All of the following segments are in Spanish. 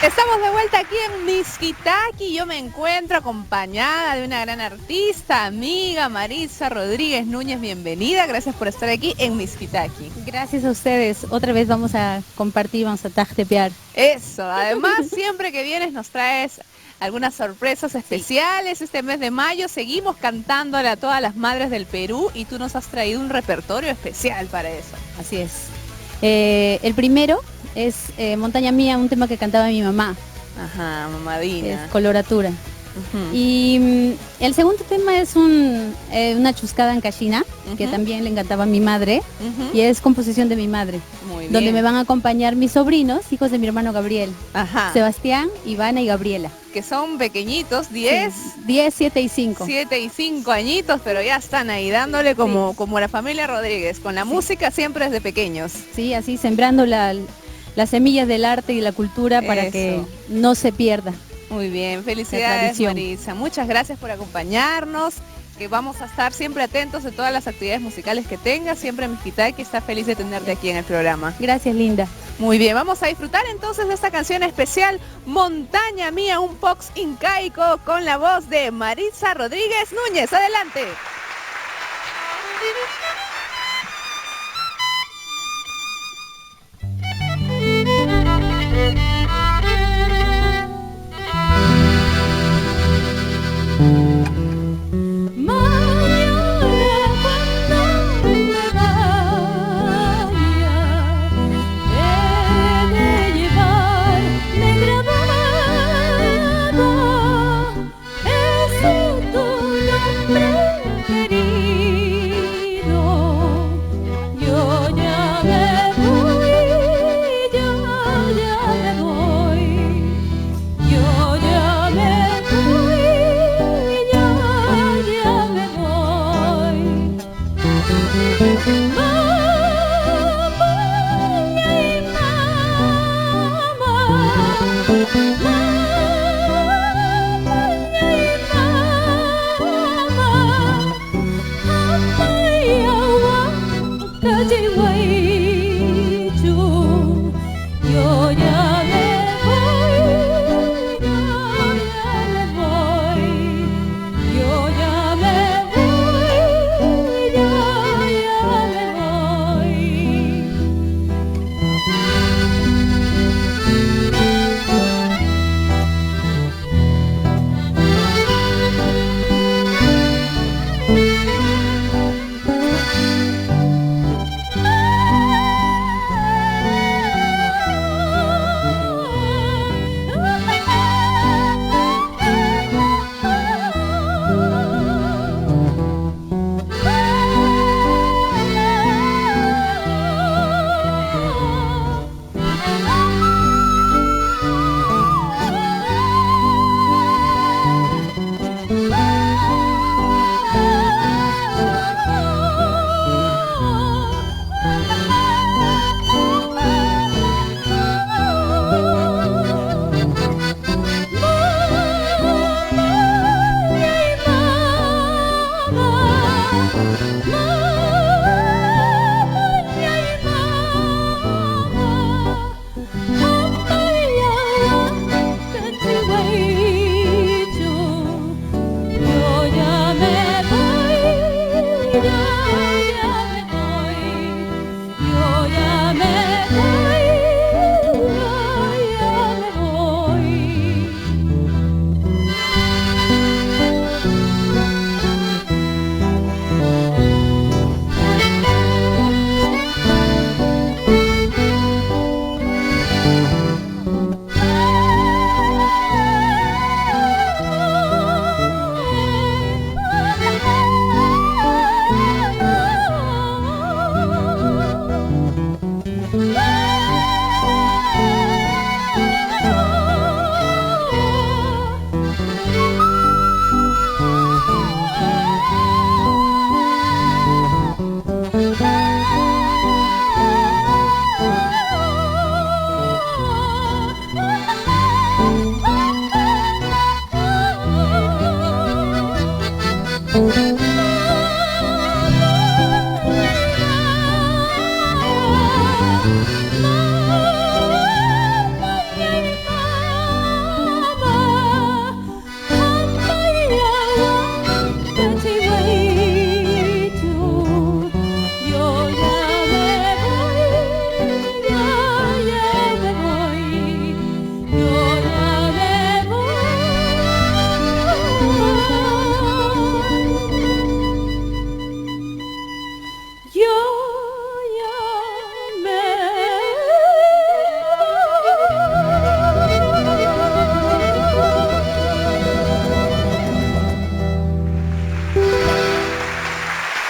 Estamos de vuelta aquí en Mixquitaqui. Yo me encuentro acompañada de una gran artista, amiga, Maritza Rodríguez Núñez. Bienvenida, gracias por estar aquí en Mixquitaqui. Gracias a ustedes. Otra vez vamos a compartir, vamos a tajtepear. Eso, además siempre que vienes nos traes algunas sorpresas especiales. Sí. Este mes de mayo seguimos cantándole a todas las madres del Perú y tú nos has traído un repertorio especial para eso. Así es. El primero es Montaña Mía, un tema que cantaba mi mamá. Ajá, mamadina. Es Coloratura. Y el segundo tema es una chuscada en cachina, que también le encantaba a mi madre, y es composición de mi madre. Muy bien. Donde me van a acompañar mis sobrinos, hijos de mi hermano Gabriel. Ajá. Sebastián, Ivana y Gabriela. Que son pequeñitos, 10, sí, 10, 7 y 5. 7 y 5 añitos, pero ya están ahí dándole como la familia Rodríguez, con la música siempre desde pequeños. Sí, así sembrando las semillas del arte y la cultura para que no se pierda. Muy bien, felicidades Maritza, muchas gracias por acompañarnos, que vamos a estar siempre atentos de todas las actividades musicales que tengas, siempre Mixquitaqui está feliz de tenerte aquí en el programa. Gracias, linda. Muy bien, vamos a disfrutar entonces de esta canción especial, Montaña Mía, un pox incaico, con la voz de Maritza Rodríguez Núñez. Adelante.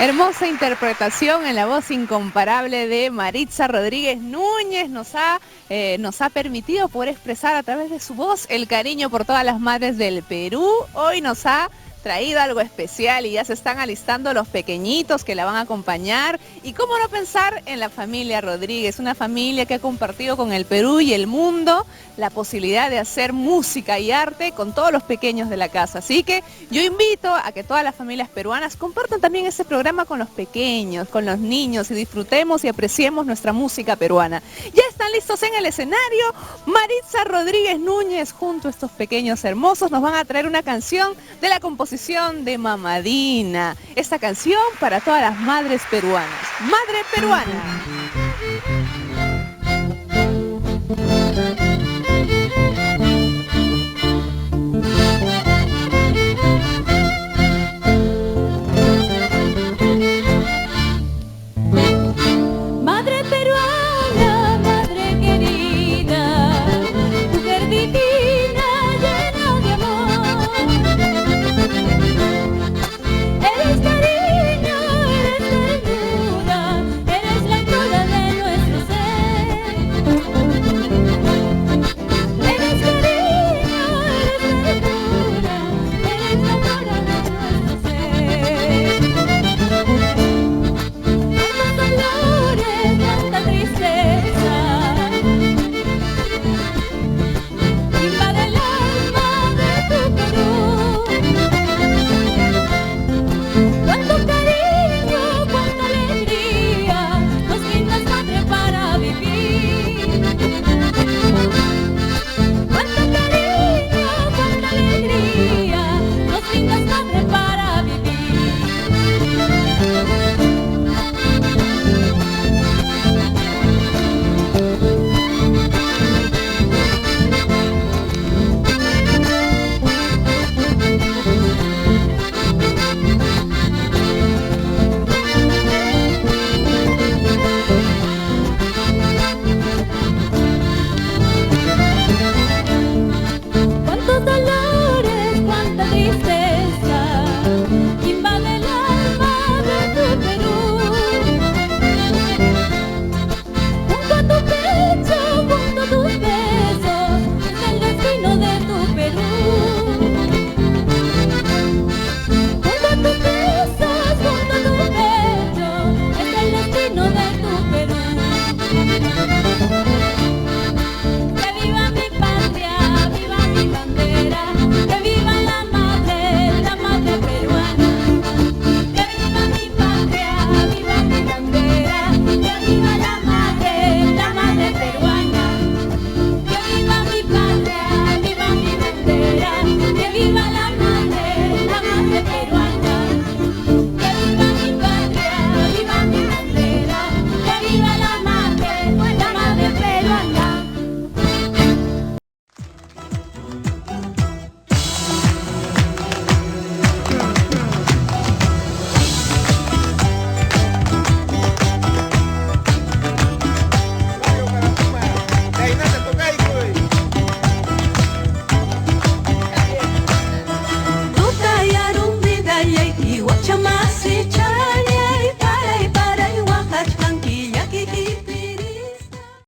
Hermosa interpretación en la voz incomparable de Maritza Rodríguez Núñez. Nos ha permitido poder expresar a través de su voz el cariño por todas las madres del Perú. Hoy nos ha traído algo especial y ya se están alistando los pequeñitos que la van a acompañar. Y cómo no pensar en la familia Rodríguez, una familia que ha compartido con el Perú y el mundo la posibilidad de hacer música y arte con todos los pequeños de la casa. Así que yo invito a que todas las familias peruanas compartan también este programa con los pequeños, con los niños, y disfrutemos y apreciemos nuestra música peruana. Ya están listos en el escenario Maritza Rodríguez Núñez junto a estos pequeños hermosos. Nos van a traer una canción de la composición de Mamadina. Esta canción para todas las madres peruanas. Madre peruana.